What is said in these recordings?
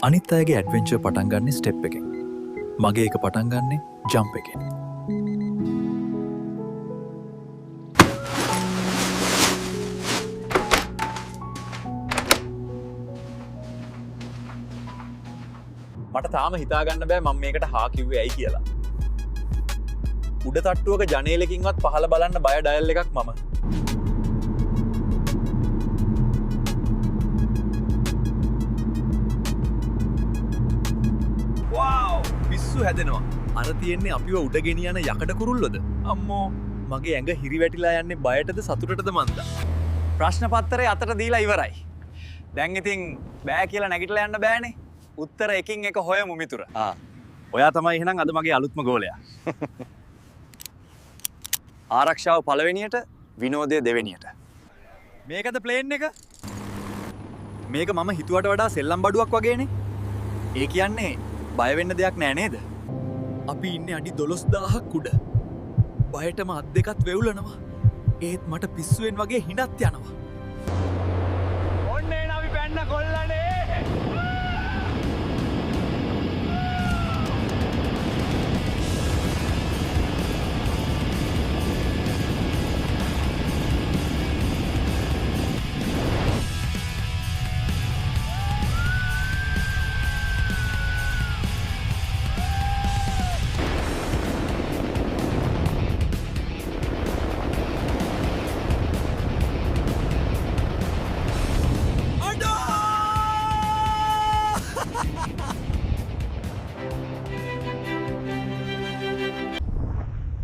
අනිත් අයගේ ඇඩ්වෙන්චර් පටන් ගන්නේ ස්ටෙප් එකෙන්. මගේ එක පටන් ගන්නේ ජම්ප් එකෙන්. මට තාම හිතාගන්න බෑ මම මේකට හා කිව්වේ ඇයි කියලා. උඩ තට්ටුවක ජනේලකින්වත් පහළ බලන්න බය ඩයල් එකක් මම. පිස්සු හැදෙනවා. අර තියෙන්නේ අපිව උඩ ගෙනියන යකඩ කුරුල්ලොද? අම්මෝ මගේ ඇඟ හිරි වැටිලා යන්නේ බයටද සතුටටද මන්ද? ප්‍රශ්න පත්‍රය අතට දීලා ඉවරයි. දැන් ඉතින් බෑ කියලා නැගිටලා යන්න බෑනේ. උත්තර එකින් එක හොයමු මිතුර. ඔයා තමයි එහෙනම් අද මගේ අලුත්ම ගෝලයා. ආරක්ෂාව පළවෙනියට, විනෝදය දෙවෙනියට. මේකද ප්ලේන් එක? මේක මම හිතුවට වඩා සෙල්ලම් බඩුවක් වගේනේ. ඒ කියන්නේ බය වෙන්න දෙයක් නෑ නේද? අපි ඉන්නේ අඩි 12000ක් උඩ. බයටම අත් දෙකත් වෙවුලනවා. ඒත් මට පිස්සුවෙන් වගේ හිණත් යනවා. ඔන්න එන අපි පැන්න කොල්ලනේ.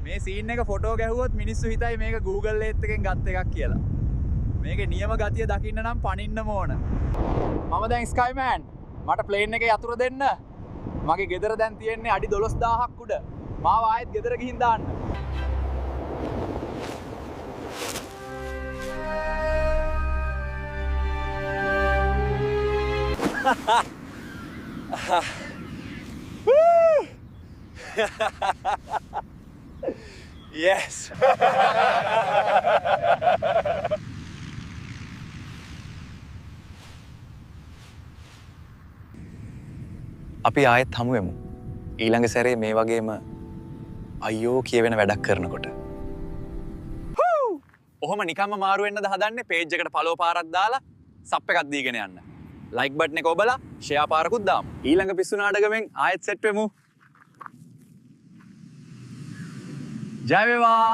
මේ සීන් එක ෆොටෝ ගැහුවොත් මිනිස්සු හිතයි මේක Google Earth එකෙන් ගත්ත එකක් කියලා. මේකේ නියම ගතිය දකින්න නම් පනින්නම ඕන. මම දැන් ස්කයිමෑන්. මට ප්ලේන් එකේ යතුරු දෙන්න. මගේ ගෙදර දැන් තියෙන්නේ අඩි 12000ක් උඩ. මාව ආයෙත් ගෙදර ගිහින් දාන්න. Yes. අපි ආයෙත් හමු වෙමු. ඊළඟ සැරේ මේ වගේම අයියෝ කියවෙන වැඩක් කරනකොට. ඔහොම නිකම්ම මාරු වෙන්නද හදන්නේ පේජ් එකට ෆලෝ පාරක් දාලා සබ් එකක් දීගෙන යන්න. ලයික් බටන් එක ඔබලා ෂෙයා පාරකුත් දාමු. ඊළඟ පිස්සු නාටකමෙන් ආයෙත් සෙට් වෙමු. ජය වේවා.